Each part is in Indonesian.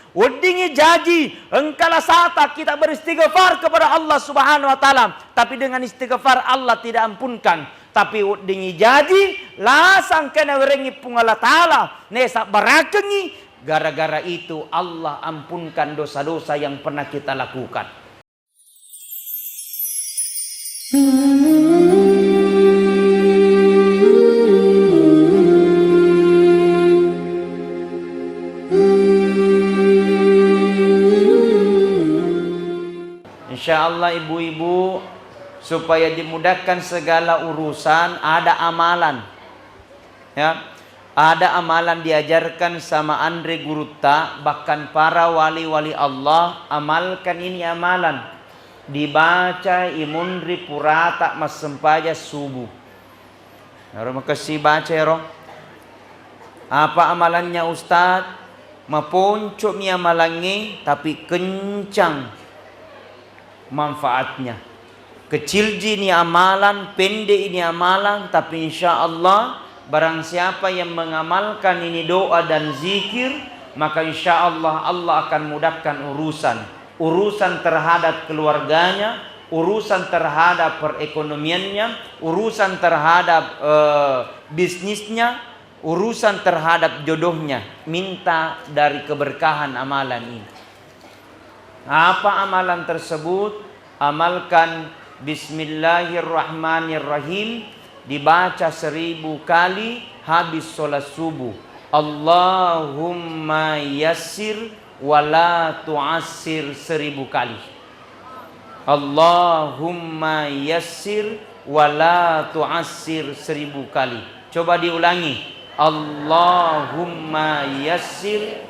Wedingi jaji, engkala sata kita beristighfar kepada Allah Subhanahu wa taala, tapi dengan istighfar Allah tidak ampunkan. Tapi wedingi jaji, lasang kena werengi pungala taala, nesa barakengi, gara-gara itu Allah ampunkan dosa-dosa yang pernah kita lakukan. Insya Allah ibu-ibu, supaya dimudahkan segala urusan, ada amalan. Ya, ada amalan diajarkan sama Andre Gurutta, bahkan para wali-wali Allah amalkan ini amalan. Dibaca imunri purata mas sempaja subuh. Terima kasih baca ya roh. Apa amalannya Ustaz? Maponcok mi amalannya, tapi kencang manfaatnya. Kecil ini amalan, pendek ini amalan, tapi insya Allah barang siapa yang mengamalkan ini doa dan zikir, maka insya Allah Allah akan mudahkan urusan terhadap keluarganya, urusan terhadap perekonomiannya, urusan terhadap bisnisnya, urusan terhadap jodohnya. Minta dari keberkahan amalan ini. Apa amalan tersebut? Amalkan Bismillahirrahmanirrahim, dibaca 1000 kali habis sholat subuh. Allahumma yassir wala tu'assir 1000 kali. Allahumma yassir wala tu'assir 1000 kali. Coba diulangi. Allahumma yassir.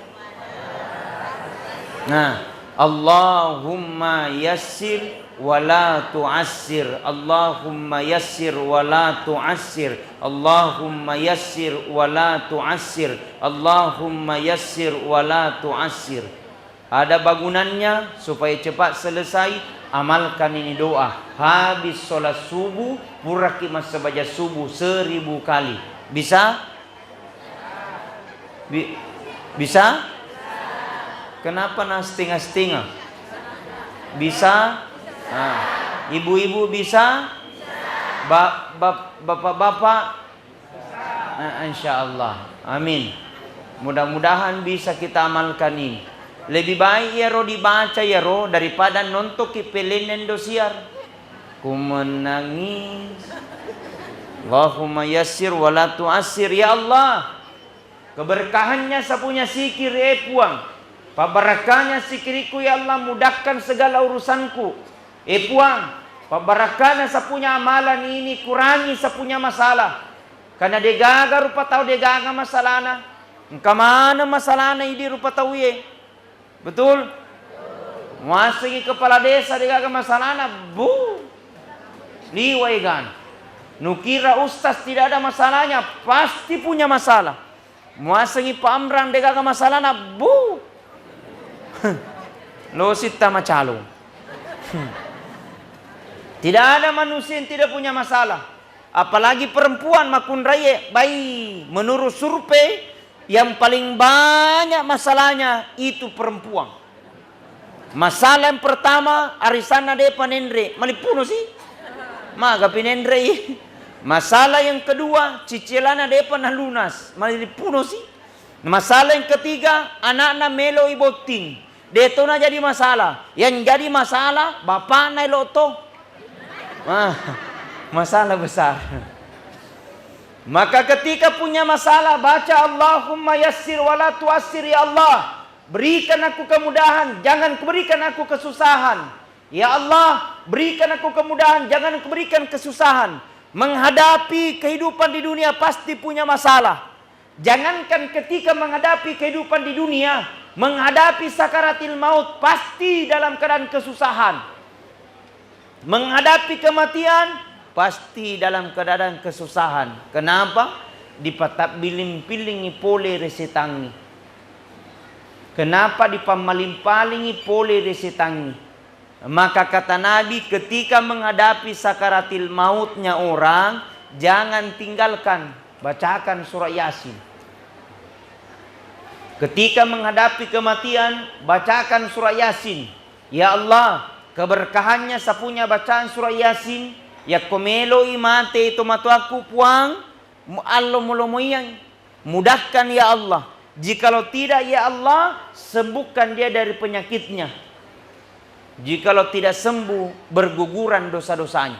Nah, Allahumma yassir wala tu'assir. Allahumma yassir wala tu'assir. Allahumma yassir wala tu'assir. Allahumma yassir wala tu'assir. Ada bangunannya supaya cepat selesai. Amalkan ini doa. Habis sholat subuh, puraki masa baca subuh 1000 kali. Bisa? Bisa? Kenapa setengah-setengah? Bisa? Nah, ibu-ibu bisa? Bapak-bapak? Nah, insya Allah. Amin. Mudah-mudahan bisa kita amalkan ini. Lebih baik ya roh dibaca ya roh daripada nonton kipelenen dosiar. Ku menangis. Allahumma yassir wala tu'assir. Ya Allah, keberkahannya sapunya sikir puang. Pabarakanya sikiriku ya Allah, mudahkan segala urusanku. Puang, pabarakana sapunya amalan ini, kurangi sapunya masalah. Karena degaga rupa tahu degaga masalahna. Engka mana masalahna ini rupa tahu ye. Betul? Masih kepala desa degaga masalahna, bu. Liwai gan. Nukira ustaz tidak ada masalahnya, pasti punya masalah. Masih pamrang degaga masalahna, bu. Lo sita macalo. Tidak ada manusia yang tidak punya masalah. Apalagi perempuan makun raya. Baik, menurut survei yang paling banyak masalahnya itu perempuan. Masalah yang pertama arisana de panendre, malipuno sih. Maga pinendre. Masalah yang kedua cicilana de panalunas, malipuno sih. Masalah yang ketiga anak-anak melo iboting. Deto na jadi masalah. Yang jadi masalah bapak na loto. Masalah besar. Maka ketika punya masalah baca Allahumma yassir wala tu'assir. Ya Allah, berikan aku kemudahan, jangan berikan aku kesusahan. Ya Allah, berikan aku kemudahan, jangan berikan kesusahan. Menghadapi kehidupan di dunia pasti punya masalah. Jangankan ketika menghadapi kehidupan di dunia, menghadapi sakaratil maut pasti dalam keadaan kesusahan. Menghadapi kematian pasti dalam keadaan kesusahan. Kenapa? Dipatak biling-pilingi pole resetangi. Kenapa dipamaling-palingi pole resetangi? Maka kata Nabi, ketika menghadapi sakaratil mautnya orang, jangan tinggalkan, bacakan surah Yasin. Ketika menghadapi kematian, bacakan surah Yasin. Ya Allah, keberkahannya sapunya bacaan surah Yasin. Ya komelo imate itu matuaku puang. Allah mulomoyang. Mudahkan ya Allah. Jikalau tidak ya Allah, sembuhkan dia dari penyakitnya. Jikalau tidak sembuh, berguguran dosa-dosanya.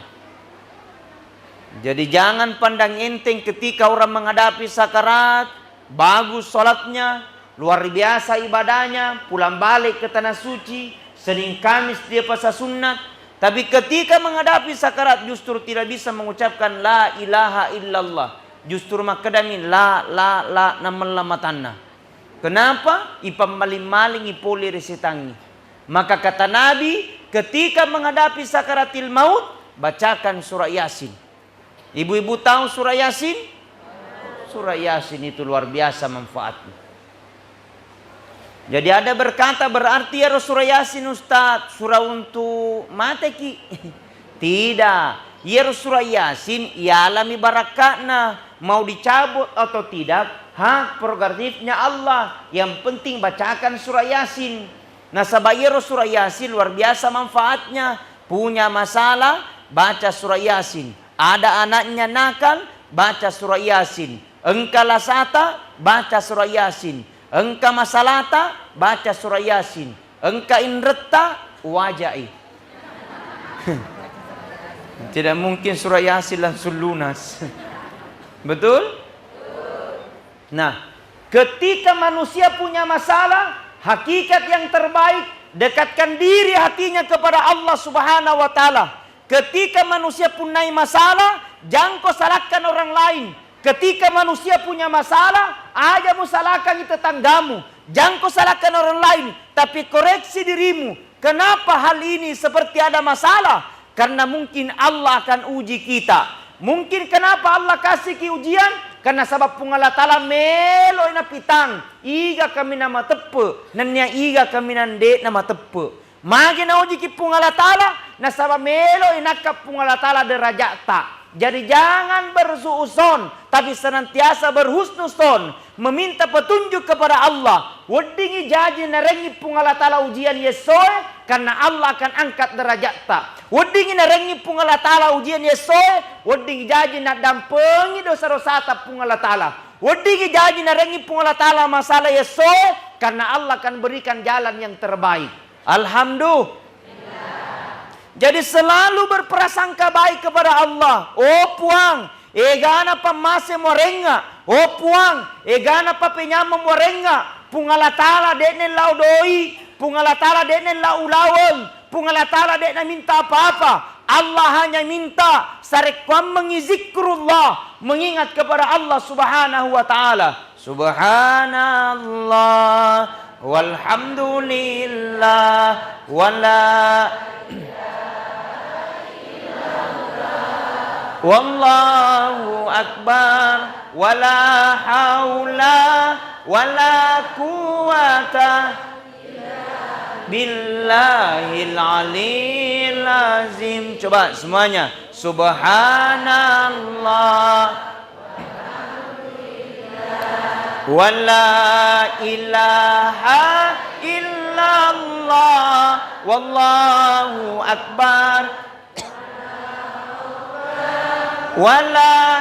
Jadi jangan pandang enteng ketika orang menghadapi sakarat. Bagus sholatnya, luar biasa ibadahnya, pulang balik ke tanah suci, Senin Kamis dia puasa sunat. Tapi ketika menghadapi sakarat justru tidak bisa mengucapkan la ilaha illallah. Justru makadami la namallamatanna. Kenapa? Ipam maling-maling ipoli resitangi. Maka kata Nabi, ketika menghadapi sakaratil maut, bacakan surah Yasin. Ibu-ibu tahu surah Yasin? Surah Yasin itu luar biasa manfaatnya. Jadi ada berkata, berarti ya surah Yasin Ustaz, surah untuk mati ki. Tidak. Ya surah Yasin, ya alami barakatna. Mau dicabut atau tidak, hak prerogatifnya Allah. Yang penting bacakan surah Yasin. Nah sabayero surah Yasin luar biasa manfaatnya. Punya masalah, baca surah Yasin. Ada anaknya nakal, baca surah Yasin. Engkau lasata, baca surah Yasin. Engkau masalata, baca surah Yasin. Engkau inretta, wajai. Tidak mungkin surah Yasin langsung lunas. Betul? Nah, ketika manusia punya masalah, hakikat yang terbaik, dekatkan diri hatinya kepada Allah Subhanahu wa Ta'ala. Ketika manusia punya masalah, jangan kau salahkan orang lain. Ketika manusia punya masalah, aja mu salahkan tetanggamu. Jangan kau salahkan orang lain, tapi koreksi dirimu. Kenapa hal ini seperti ada masalah? Karena mungkin Allah akan uji kita. Mungkin kenapa Allah kasih ujian? Karena sabab Allah Ta'ala melo ina pitang. Iga kami nama tepe. Nanya iga kami nande nama tepe. Magi na uji ki Allah Ta'ala. Na sabab melo ina kap Allah Ta'ala derajat tak. Jadi jangan bersuuzon, tapi senantiasa berhusnuzon, meminta petunjuk kepada Allah. Wedingi jaji narengi Allah Ta'ala ujian yesoe, karena Allah akan angkat derajat tak. Wedingi narengi Allah Ta'ala ujian yesoe, wedingi jaji nak dampengi dosa-dosa tak Allah Ta'ala. Wedingi jaji narengi Allah Ta'ala masalah yesoe, karena Allah akan berikan jalan yang terbaik. Alhamdulillah. Jadi selalu berprasangka baik kepada Allah. Oh puang, egana pa mase morenga. Oh puang, egana pa penyama morenga. Pungala Ta'ala dekne lau doi, pungala Ta'ala dekne lau ulaweng, pungala Ta'ala dekne minta apa-apa. Allah hanya minta sarekwam mengizikrullah, mengingat kepada Allah Subhanahu wa Ta'ala. Subhanallah walhamdulillah wala wallahu akbar wala haula wala quwata billahil aliyil azim. Coba semuanya. Subhanallah wala ilaha illallah wallahu akbar wala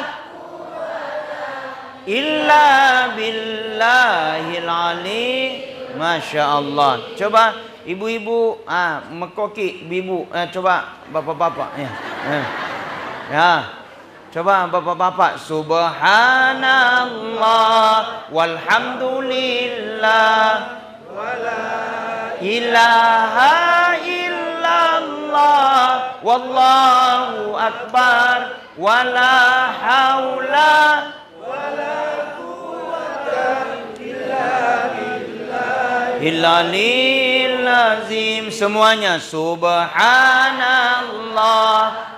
illa billahil ali. Masya Allah. Coba ibu-ibu, mekoki ibu, coba bapak-bapak ya. Ya. Coba bapak-bapak. Subhanallah walhamdulillah wala ilaha illallah wallahu akbar wala haula wala quwwata illa billahil azim. Semuanya. Subhanallah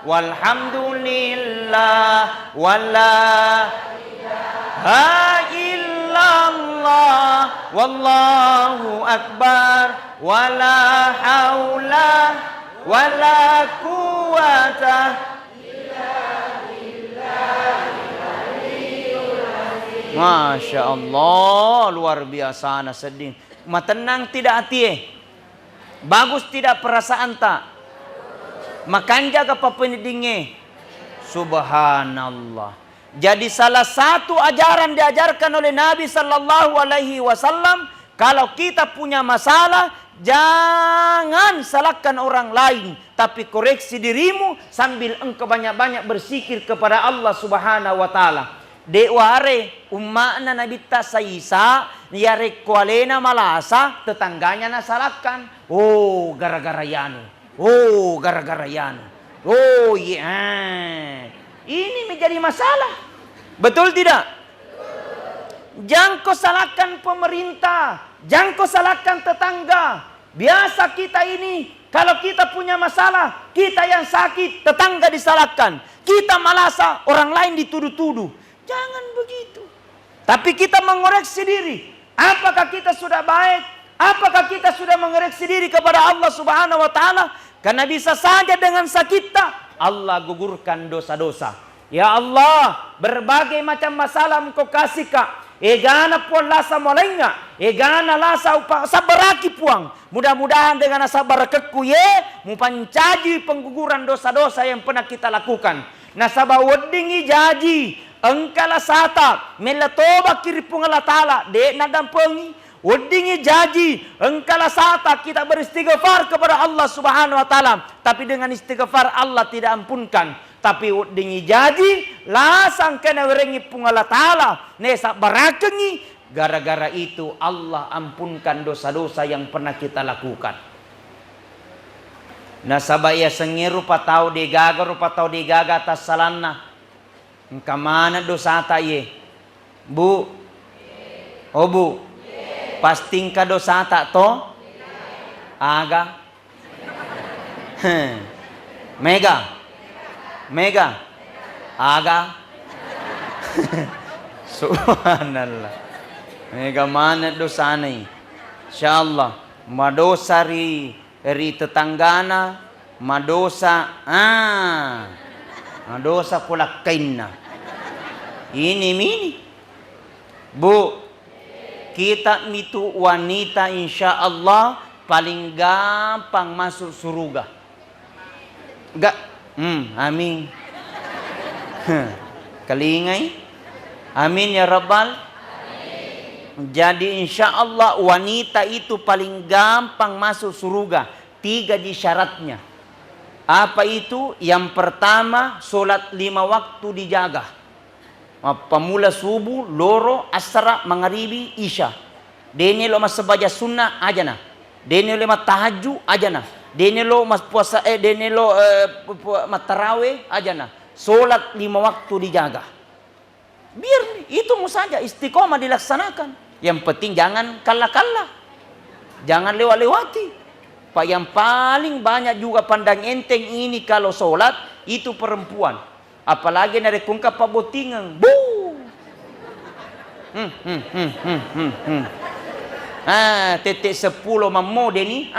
walhamdulillah wala ilaha illallah wallahu akbar wala haula wala quwwata illa billahil aliyyil azim. Masya Allah, luar biasa na sedih. Matenang tidak hati. Bagus tidak perasaan tak? Makan jaga pendidikannya. Subhanallah. Jadi salah satu ajaran diajarkan oleh Nabi Sallallahu Alaihi Wasallam, kalau kita punya masalah, jangan salahkan orang lain, tapi koreksi dirimu sambil engkau banyak-banyak bersikir kepada Allah Subhanahu Wa Taala. Deware umakna Nabi Tasaisa yare kualena malasa tetangganya nasalahkan. Oh gara-gara yanu. Oh gara-gara yanu. Oh iya. Ini menjadi masalah. Betul tidak? Jangan kau salahkan pemerintah, jangan kau salahkan tetangga. Biasa kita ini, kalau kita punya masalah, kita yang sakit, tetangga disalahkan. Kita malasa, orang lain dituduh-tuduh. Jangan begitu. Tapi kita mengoreksi diri. Apakah kita sudah baik? Apakah kita sudah mengoreksi diri kepada Allah Subhanahu Wa Taala? Karena bisa saja dengan sakitnya Allah gugurkan dosa-dosa. Ya Allah, berbagai macam masalah engkau kasih kak. Egana puan lasa molenga, egana lasa sabaraki puang. Mudah-mudahan dengan sabar keku ye, mu pancaji pengguguran dosa-dosa yang pernah kita lakukan. Nasaba weddingi jaji, engkala sata, melatoba kiri pungala taala, de nadam pengi. Weddingi jaji, engkala sata kita beristighfar kepada Allah Subhanahu Wa Taala. Tapi dengan istighfar Allah tidak ampunkan. Tapi weddingi jaji, lasang kena werengi pungala taala. Nesa barakengi, gara-gara itu Allah ampunkan dosa-dosa yang pernah kita lakukan. Nasabaya sengiru patau digaga, rupatau digaga atas salanna. Engka mana dosa taye? Bu? Oh bu? Pasting ka dosa tak to? Aga? Mega? Mega? Aga? Subhanallah. Mega mana dosa ni? Insyaallah. Madosa ri tetanggana. Madosa. Madosa pula kainna. Ini mini. Bu. Kita itu wanita insya Allah paling gampang masuk surga. Enggak? Amin. Kelingai? Amin ya Rabbal. Jadi insya Allah wanita itu paling gampang masuk surga. 3 di syaratnya. Apa itu? Yang pertama, solat 5 waktu dijaga. Pamula subuh, loro, asra, maghribi, isya. Dene lo mas sebaja sunnah aja nah. Dene lo mas tahajud aja nah. Dene lo mas puasa dene lo mas tarawih aja nah. Solat 5 waktu dijaga. Biar itu saja istiqomah dilaksanakan. Yang penting jangan kalah-kalah. Jangan lewat-lewati. Pak yang paling banyak juga pandang enteng ini kalau solat itu perempuan. Apalagi dari kungkap pabotingan. Bu. Tetek 10 mammo dia ni.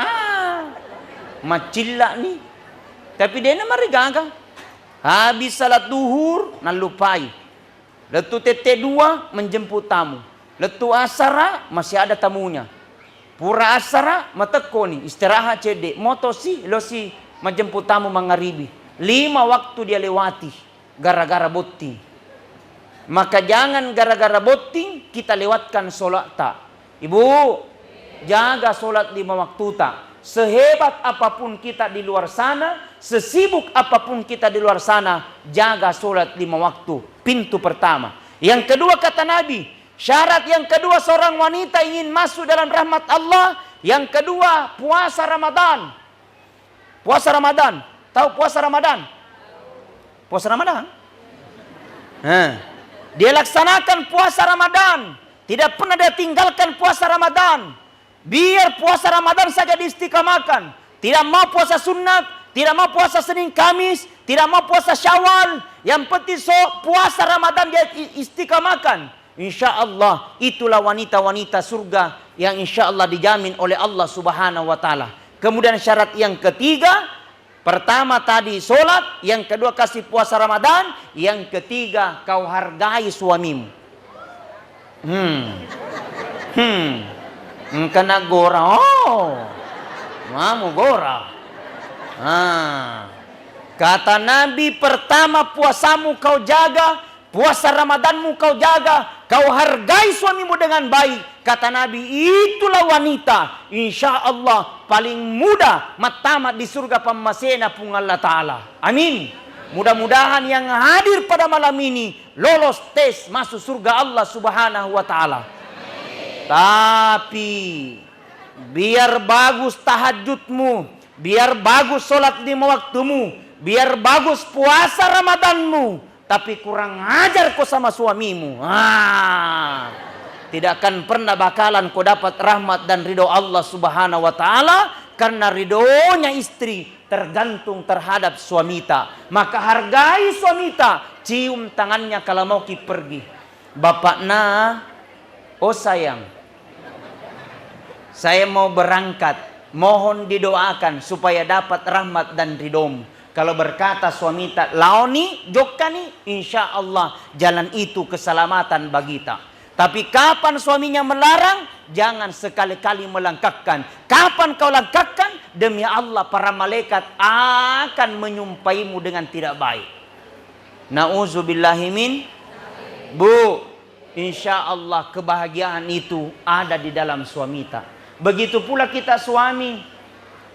Macilla ni. Tapi dia na marigaga. Habis salat duhur, nalupai. Letu tetek 2 menjemput tamu. Letu asara masih ada tamunya. Pura asara matekoni istirahat cedek. Motosi losi menjemput tamu magharibi. 5 waktu dia lewati. Gara-gara botting. Maka jangan gara-gara botting kita lewatkan solat tak. Ibu, jaga solat 5 waktu tak. Sehebat apapun kita di luar sana, sesibuk apapun kita di luar sana, jaga solat 5 waktu. Pintu pertama. Yang kedua kata Nabi, syarat yang kedua seorang wanita ingin masuk dalam rahmat Allah, yang kedua puasa Ramadan. Puasa Ramadan. Tahu puasa Ramadan? Puasa Ramadan. Dia laksanakan puasa Ramadan. Tidak pernah dia tinggalkan puasa Ramadan. Biar puasa Ramadan saja diistiqamahkan. Tidak mau puasa sunat. Tidak mau puasa Senin Kamis. Tidak mau puasa Syawal. Yang penting puasa Ramadan dia istiqamahkan. Insya Allah itulah wanita-wanita surga yang insya Allah dijamin oleh Allah Subhanahu Wa Taala. Kemudian syarat yang ketiga. Pertama tadi solat, yang kedua kasih puasa Ramadan, yang ketiga kau hargai suamimu. Kena gora. Oh. Mamu gora. Kata Nabi, pertama puasamu kau jaga, puasa Ramadanmu kau jaga, kau hargai suamimu dengan baik. Kata Nabi, itulah wanita insya Allah paling muda matamat di surga pemasena pun Allah Ta'ala. Amin. Mudah-mudahan yang hadir pada malam ini lolos tes masuk surga Allah Subhanahu wa Ta'ala. Tapi biar bagus tahajudmu, biar bagus sholat 5 waktumu, biar bagus puasa Ramadanmu, tapi kurang ajar kau sama suamimu, tidak akan pernah bakalan kau dapat rahmat dan ridho Allah Subhanahu wa Ta'ala. Karena ridhonya istri tergantung terhadap suamita. Maka hargai suamita, cium tangannya kalau mau pergi. Bapak oh sayang, saya mau berangkat, mohon didoakan supaya dapat rahmat dan ridhomu. Kalau berkata suamita, laoni, jokani, insya Allah jalan itu keselamatan bagita. Tapi kapan suaminya melarang, jangan sekali-kali melangkahkan. Kapan kau langkahkan, demi Allah para malaikat akan menyumpaimu dengan tidak baik. Na'udzubillahimin. Bu, insya Allah kebahagiaan itu ada di dalam suamita. Begitu pula kita suami.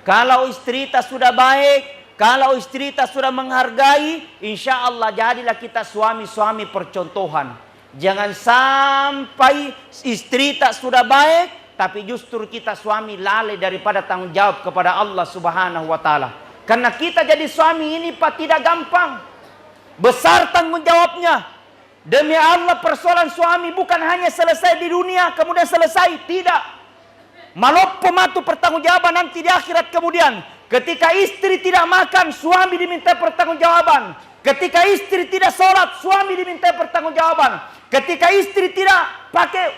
Kalau istri kita sudah baik, kalau istri kita sudah menghargai, insya Allah jadilah kita suami-suami percontohan. Jangan sampai istri tak sudah baik, tapi justru kita suami lalai daripada tanggung jawab kepada Allah Subhanahu wa Ta'ala. Karena kita jadi suami ini Pak tidak gampang. Besar tanggung jawabnya. Demi Allah persoalan suami bukan hanya selesai di dunia kemudian selesai. Tidak. Maloppo matu pertanggungjawaban nanti di akhirat kemudian. Ketika istri tidak makan, suami diminta pertanggungjawaban. Ketika istri tidak sholat, suami diminta pertanggungjawaban. Ketika istri tidak pakai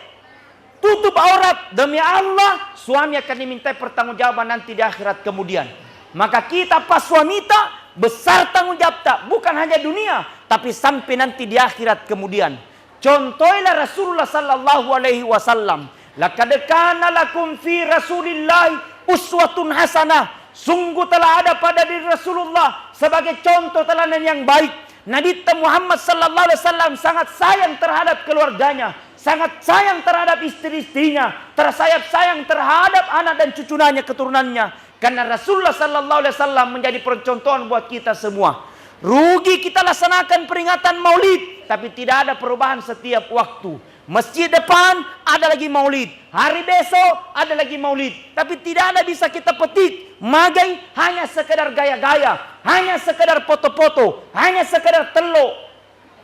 tutup aurat, demi Allah, suami akan diminta pertanggungjawaban nanti di akhirat kemudian. Maka kita pas suamita, besar tanggung jawab tak, bukan hanya dunia, tapi sampai nanti di akhirat kemudian. Contohnya Rasulullah sallallahu alaihi wasallam. Laqad kana lakum fi Rasulillahi uswatun hasanah. Sungguh telah ada pada diri Rasulullah sebagai contoh teladan yang baik. Nabi Muhammad sallallahu alaihi wasallam sangat sayang terhadap keluarganya, sangat sayang terhadap istri-istrinya, sayang terhadap anak dan cucunya, keturunannya. Karena Rasulullah sallallahu alaihi wasallam menjadi percontohan buat kita semua. Rugi kita laksanakan peringatan Maulid, tapi tidak ada perubahan setiap waktu. Masjid depan ada lagi maulid, hari besok ada lagi maulid, tapi tidak ada bisa kita petik. Magai hanya sekedar gaya-gaya, hanya sekedar foto-foto, hanya sekedar telo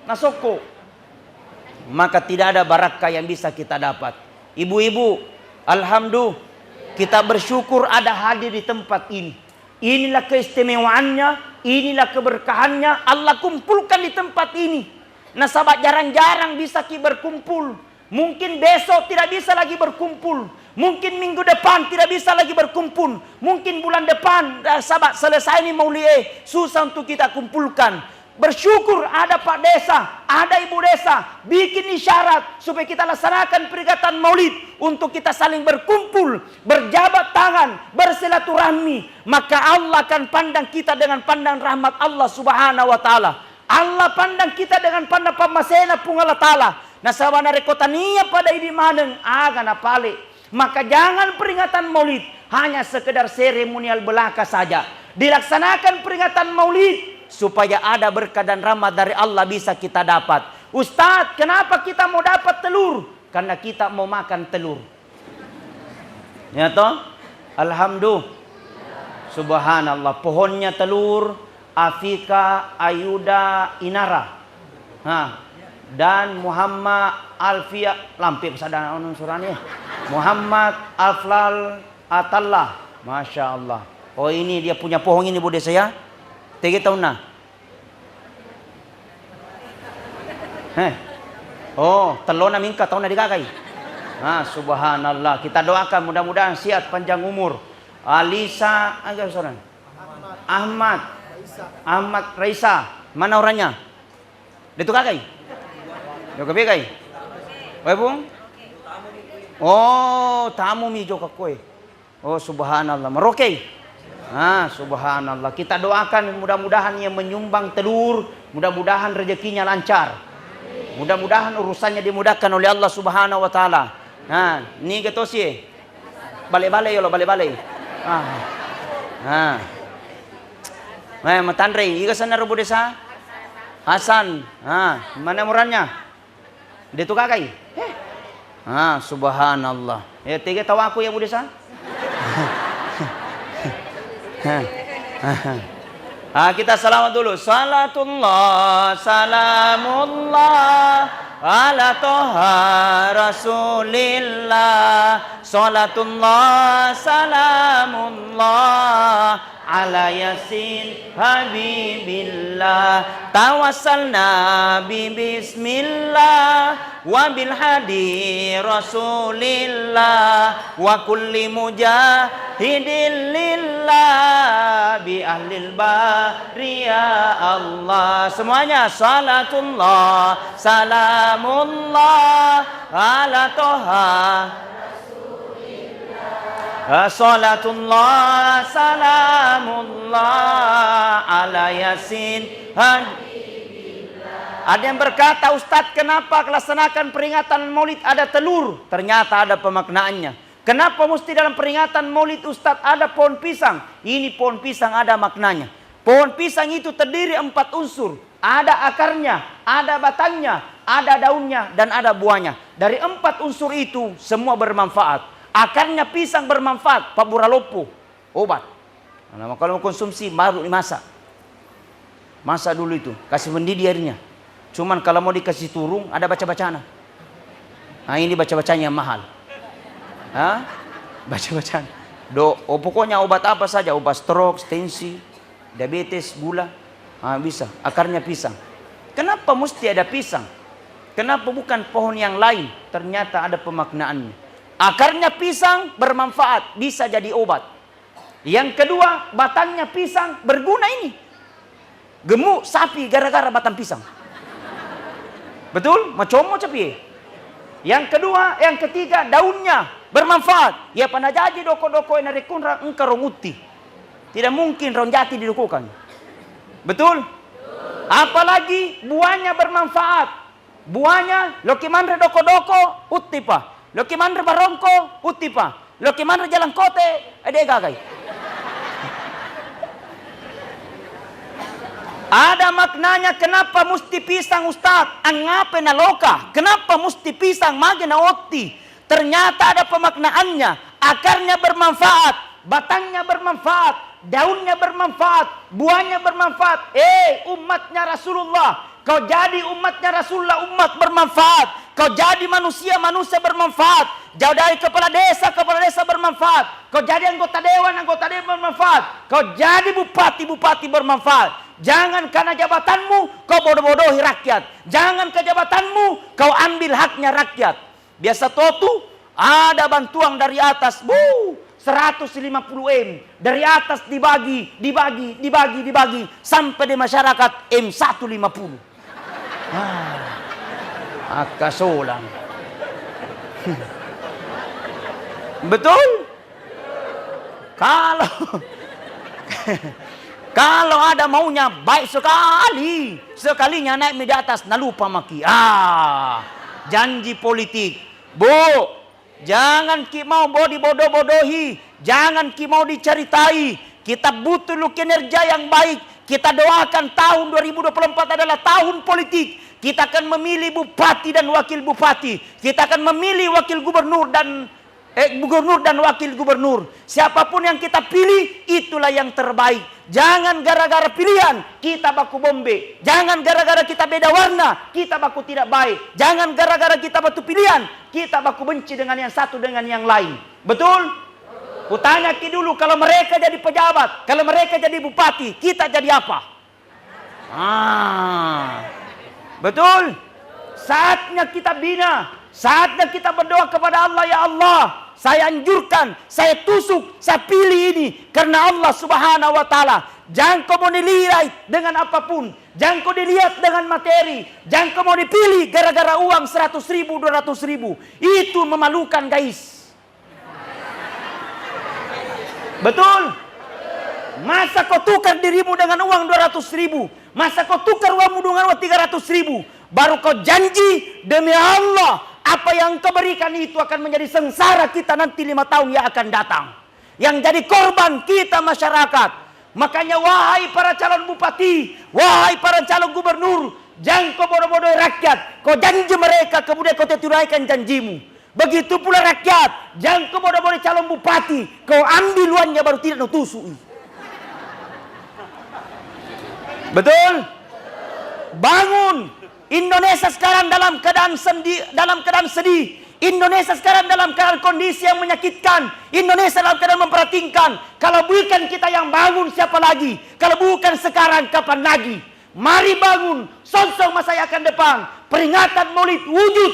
nasoko. Maka tidak ada barakah yang bisa kita dapat. Ibu-ibu, alhamdulillah kita bersyukur ada hadir di tempat ini. Inilah keistimewaannya, inilah keberkahannya. Allah kumpulkan di tempat ini. Nah sahabat, jarang-jarang bisa berkumpul. Mungkin besok tidak bisa lagi berkumpul. Mungkin minggu depan tidak bisa lagi berkumpul. Mungkin bulan depan sahabat selesai ini maulid, susah untuk kita kumpulkan. Bersyukur ada Pak Desa, ada Ibu Desa bikin isyarat supaya kita laksanakan peringatan maulid untuk kita saling berkumpul, berjabat tangan, bersilaturahmi. Maka Allah akan pandang kita dengan pandang rahmat Allah Subhanahu wa Ta'ala. Allah pandang kita dengan pandang pamasena pun Allah Ta'ala. Nah sabana rekotania pada ini maneng agana pale. Maka jangan peringatan maulid hanya sekedar seremonial belaka saja. Dilaksanakan peringatan maulid supaya ada berkah dan rahmat dari Allah bisa kita dapat. Ustadz, kenapa kita mau dapat telur? Karena kita mau makan telur. Ya toh? Alhamdulillah. Subhanallah, pohonnya telur. Afika, Ayuda, Inara, dan Muhammad Alfia, lampi pesada surani. Muhammad Aflal Atallah, masya Allah. Oh ini dia punya pohon ini bude saya. 3 tahun na. Oh telur na mingka tahun na dikakai. Subhanallah. Kita doakan mudah-mudahan sehat panjang umur. Alisa, agak soran. Ahmad Raisa, mana orangnya? Dia tu kakai? Dia kakai? Wei pun? Oh, tamu mi joka kue. Oh, subhanallah. Merokei. Subhanallah. Kita doakan mudah-mudahan yang menyumbang telur, mudah-mudahan rezekinya lancar. Mudah-mudahan urusannya dimudahkan oleh Allah Subhanahu wa taala. Ni getosi. Balik-balik yo, balik-balik. Matandre, iga sana rubo desa? Hasan. Mana murannya? Dia tu kakai. Subhanallah. Ya, tiga tahu aku ya Bu desa? Kita salawat dulu. Salatullah, salamullah ala toha rasulillah. Salatullah, salamullah ala yasin habibillah. Tawassalna bi bismillah wa bil hadi rasulillah wa kulli mujahidin lillah bi ahlil bari ya Allah. Semuanya salatullah salamullah ala toha salatullah salamullah ala yasin. Ada yang berkata, Ustadz, kenapa melaksanakan peringatan maulid ada telur? Ternyata ada pemaknaannya. Kenapa mesti dalam peringatan maulid Ustadz ada pohon pisang? Ini pohon pisang ada maknanya. Pohon pisang itu terdiri 4 unsur. Ada akarnya, ada batangnya, ada daunnya, dan ada buahnya. Dari 4 unsur itu semua bermanfaat. Akarnya pisang bermanfaat, Pak Buralopo, obat. Nah, kalau mau konsumsi baru dimasak. Masak dulu itu, kasih mendidih airnya. Cuman kalau mau dikasih turung, ada baca-bacaan. Ini baca-bacanya mahal. Baca-bacaan. Pokoknya obat apa saja, obat stroke, tensi, diabetes, gula, bisa. Akarnya pisang. Kenapa mesti ada pisang? Kenapa bukan pohon yang lain? Ternyata ada pemaknaannya. Akarnya pisang bermanfaat, bisa jadi obat. Yang kedua, batangnya pisang berguna ini. Gemuk sapi gara-gara batang pisang. Betul? Macam capi. Yang kedua, yang ketiga, daunnya bermanfaat. Ya pada jadi doko-doko yang rekun engkarong uti. Tidak mungkin rong jati didukukan. Betul? Apalagi buahnya bermanfaat. Buahnya loki manre doko-doko uti pa. Loki manre barongko uti pa. Loki manre jalan kote ade gagai. Ada maknanya kenapa mesti pisang Ustaz? Angape na loka? Kenapa mesti pisang mage na otti? Ternyata ada pemaknaannya. Akarnya bermanfaat, batangnya bermanfaat, daunnya bermanfaat, buahnya bermanfaat. Umatnya Rasulullah, kau jadi umatnya Rasulullah, umat bermanfaat. Kau jadi manusia, manusia bermanfaat. Jauh dari kepala desa bermanfaat. Kau jadi anggota dewan bermanfaat. Kau jadi bupati, bupati bermanfaat. Jangan karena jabatanmu kau bodoh-bodohi rakyat. Jangan ke jabatanmu kau ambil haknya rakyat. Biasa totu ada bantuan dari atas. 150M dari atas dibagi sampai di masyarakat M150. Akasolang. Betul? Kalau ada maunya baik sekali. Sekalinya naik di atas nah lupa maki. Janji politik. Bu, jangan ki mau dibodoh-bodohi. Jangan ki mau diceritai. Kita butuh lu kinerja yang baik. Kita doakan tahun 2024 adalah tahun politik. Kita akan memilih bupati dan wakil bupati. Kita akan memilih wakil gubernur dan gubernur dan wakil gubernur. Siapapun yang kita pilih, itulah yang terbaik. Jangan gara-gara pilihan kita baku bombe. Jangan gara-gara kita beda warna kita baku tidak baik. Jangan gara-gara kita batu pilihan kita baku benci dengan yang satu dengan yang lain. Betul? Kutanya ki dulu, kalau mereka jadi pejabat, kalau mereka jadi bupati, kita jadi apa? Betul? Saatnya kita bina. Saatnya kita berdoa kepada Allah, ya Allah, saya anjurkan, saya tusuk, saya pilih ini karena Allah Subhanahu wa taala. Jangan kau mau nilai dengan apapun. Jangan kau dilihat dengan materi. Jangan kau mau dipilih gara-gara uang 100 ribu, 200 ribu. Itu memalukan guys. Betul? Masa kau tukar dirimu dengan uang 200 ribu? Masa kau tukar uangmu dengan uang 300 ribu? Baru kau janji demi Allah, apa yang kau berikan itu akan menjadi sengsara kita nanti 5 tahun yang akan datang. Yang jadi korban kita masyarakat. Makanya wahai para calon bupati, wahai para calon gubernur, jangan kau bodoh-bodoh rakyat. Kau janji mereka, kemudian kau tunaikan janjimu. Begitu pula rakyat, jangan kau bodoh-bodoh calon bupati, kau ambil uangnya baru tidak tusuk. Betul? Bangun. Indonesia sekarang dalam keadaan sedih. Indonesia sekarang dalam keadaan kondisi yang menyakitkan. Indonesia dalam keadaan memperhatikan. Kalau bukan kita yang bangun, siapa lagi? Kalau bukan sekarang, kapan lagi? Mari bangun. Sonsong masa yang akan depan. Peringatan Maulid wujud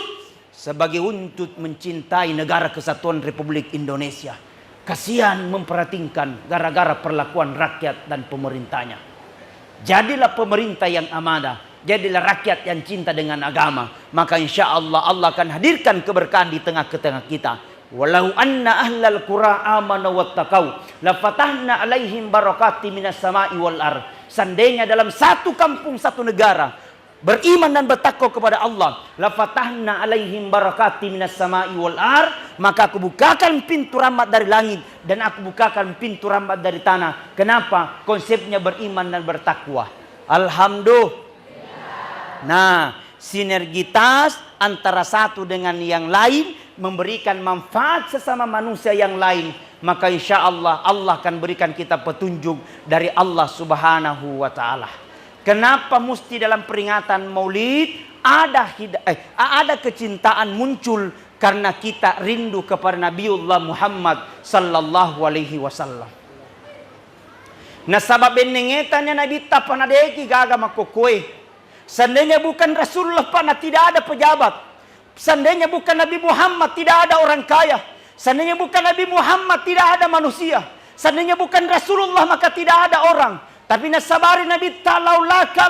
sebagai untuk mencintai negara kesatuan Republik Indonesia. Kasihan memperhatikan gara-gara perlakuan rakyat dan pemerintahnya. Jadilah pemerintah yang amanah. Jadilah rakyat yang cinta dengan agama. Maka insya Allah Allah akan hadirkan keberkahan di tengah-tengah kita. Walau anna ahlal qura amanu wattaqau la fatahna alaihim barakati minas sama'i wal ar. Seandainya dalam satu kampung, satu negara beriman dan bertakwa kepada Allah, la fatahna alaihim barakati minas sama'i wal ar, maka aku bukakan pintu rahmat dari langit dan aku bukakan pintu rahmat dari tanah. Kenapa? Konsepnya beriman dan bertakwa. Alhamdulillah. Nah, sinergitas antara satu dengan yang lain memberikan manfaat sesama manusia yang lain. Maka insya Allah Allah akan berikan kita petunjuk dari Allah Subhanahu wa ta'ala. Kenapa mesti dalam peringatan Maulid ada kecintaan muncul? Karena kita rindu kepada Nabiullah Muhammad sallallahu alaihi wasallam. Nah, sabab benengetannya Nabi tapanadeki gaga makokoe. Seandainya bukan Rasulullah pana tidak ada pejabat. Seandainya bukan Nabi Muhammad tidak ada orang kaya. Seandainya bukan Nabi Muhammad tidak ada manusia. Seandainya bukan Rasulullah maka tidak ada orang. Tapi nasabari Nabi laulaka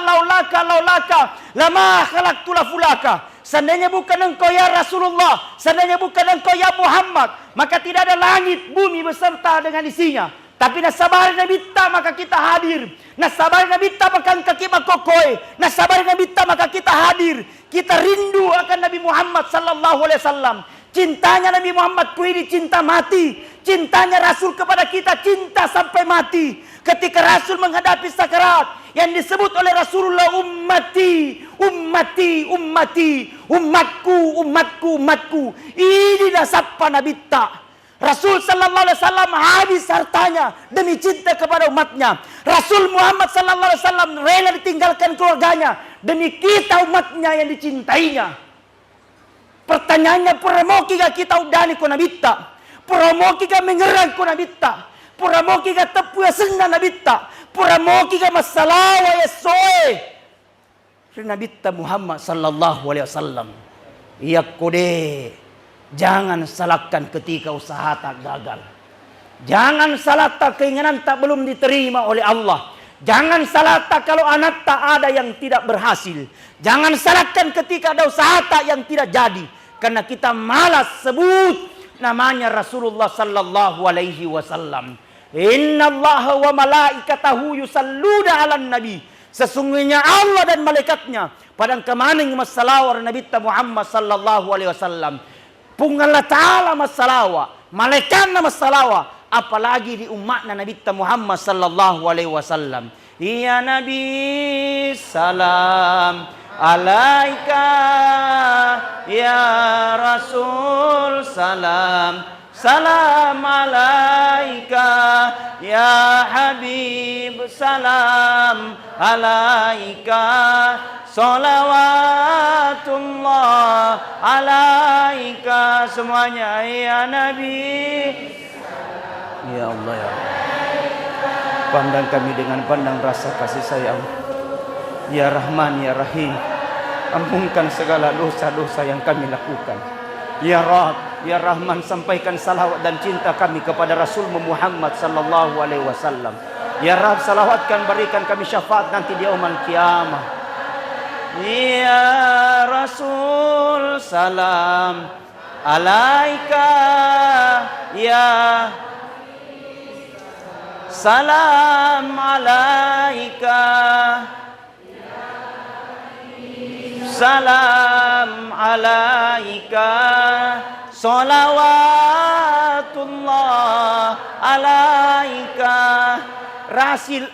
lama khalaqtu fulaka. Seandainya bukan engkau ya Rasulullah, seandainya bukan engkau ya Muhammad, maka tidak ada langit bumi beserta dengan isinya. Tapi nasabari Nabi maka kita hadir. Nasabari Nabi maka kita kokoy. Nasabari Nabi maka kita hadir. Kita rindu akan Nabi Muhammad sallallahu alaihi wasallam. Cintanya Nabi Muhammad ini cinta mati. Cintanya Rasul kepada kita cinta sampai mati. Ketika Rasul menghadapi sakarat yang disebut oleh Rasulullah ummati, ummati, ummati, umatku, umatku, umatku. Inilah sapa Nabi Rasul sallallahu alaihi wasallam habis hartanya demi cinta kepada umatnya. Rasul Muhammad sallallahu alaihi wasallam rela ditinggalkan keluarganya demi kita umatnya yang dicintainya. Pertanyaannya, puramoki kita udani ko nabitta? Puramoki mengerang ko nabitta? Puramoki tepu ya senna nabitta? Puramoki masalawa ya soe? Nabitta Muhammad sallallahu alaihi wasallam. Iya kode. Jangan salahkan ketika usaha tak gagal. Jangan salah tak keinginan tak belum diterima oleh Allah. Jangan salah tak kalau anak tak ada yang tidak berhasil. Jangan salahkan ketika ada usaha tak yang tidak jadi. Karena kita malas sebut namanya Rasulullah sallallahu alaihi wasallam. Inna Allah wa malaikatahu yusalluna 'alan nabi. Sesungguhnya Allah dan malaikatnya padang kemaning masalawar Nabi Muhammad sallallahu alaihi wasallam. Punggala ta'ala masalawa, malaikatna masalawa, apalagi di umatna Nabi Muhammad sallallahu alaihi wasallam. Ya Nabi salam alaika, ya Rasul salam, salam alaika, ya Habib salam alaika. Salawatullah alaika, semuanya ya Nabi. Ya Allah ya Allah. Pandang kami dengan pandang rasa kasih sayang. Ya Rahman ya Rahim. Ampunkan segala dosa-dosa yang kami lakukan. Ya Rabb, ya Rahman, sampaikan salawat dan cinta kami kepada Rasul Muhammad sallallahu alaihi wasallam. Ya Rabb, salawatkan, berikan kami syafaat nanti di yaumul qiyamah. Ya Rasul, salam alaika, ya salam alaika, salam alaika, salawatullah alaika. Rasul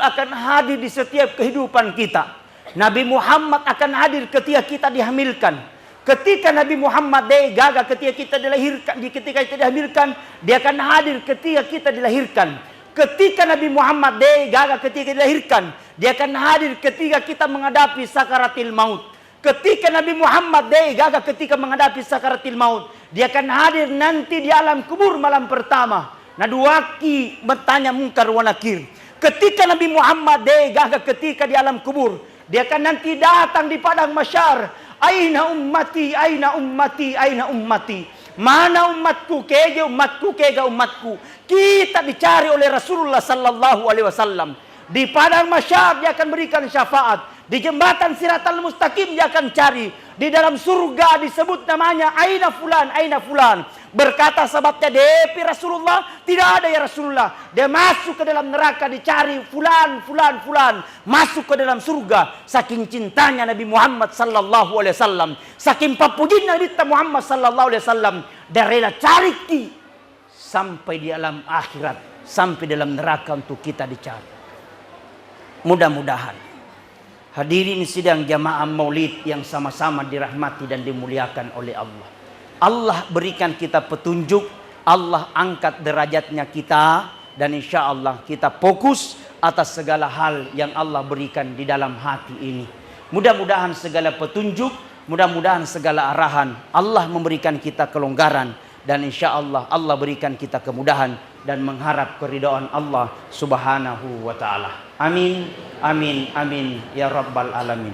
akan hadir di setiap kehidupan kita. Nabi Muhammad akan hadir ketika kita dihamilkan. Ketika Nabi Muhammad gagal ketika kita dilahirkan, ketika kita dihamilkan, dia akan hadir ketika kita dilahirkan. Ketika Nabi Muhammad gagal ketika dilahirkan, dia akan hadir ketika kita menghadapi sakaratil maut. Ketika Nabi Muhammad gagal ketika menghadapi sakaratil maut, dia akan hadir nanti di alam kubur malam pertama. Naduaki bertanya mungkar wa nakir. Ketika Nabi Muhammad gagal ketika di alam kubur, dia akan nanti datang di padang mahsyar. Aina ummati, aina ummati, aina ummati. Mana umatku, kega umatku, kega umatku. Kita dicari oleh Rasulullah sallallahu alaihi wasallam. Di padang mahsyar dia akan berikan syafaat. Di jembatan Siratal Mustaqim dia akan cari. Di dalam surga disebut namanya aina fulan, aina fulan. Berkata sahabatnya, "Depi Rasulullah, tidak ada ya Rasulullah." Dia masuk ke dalam neraka dicari fulan, fulan, fulan. Masuk ke dalam surga. Saking cintanya Nabi Muhammad sallallahu alaihi wasallam, saking papujinya Nabi Muhammad sallallahu alaihi wasallam, dia rela cari sampai di alam akhirat, sampai dalam neraka untuk kita dicari. Mudah-mudahan hadirin sidang jamaah maulid yang sama-sama dirahmati dan dimuliakan oleh Allah. Allah berikan kita petunjuk, Allah angkat derajatnya kita, dan insya Allah kita fokus atas segala hal yang Allah berikan di dalam hati ini. Mudah-mudahan segala petunjuk, mudah-mudahan segala arahan Allah memberikan kita kelonggaran, dan insya Allah Allah berikan kita kemudahan dan mengharap keridhaan Allah subhanahu wa ta'ala. Amin, amin, amin ya rabbal alamin.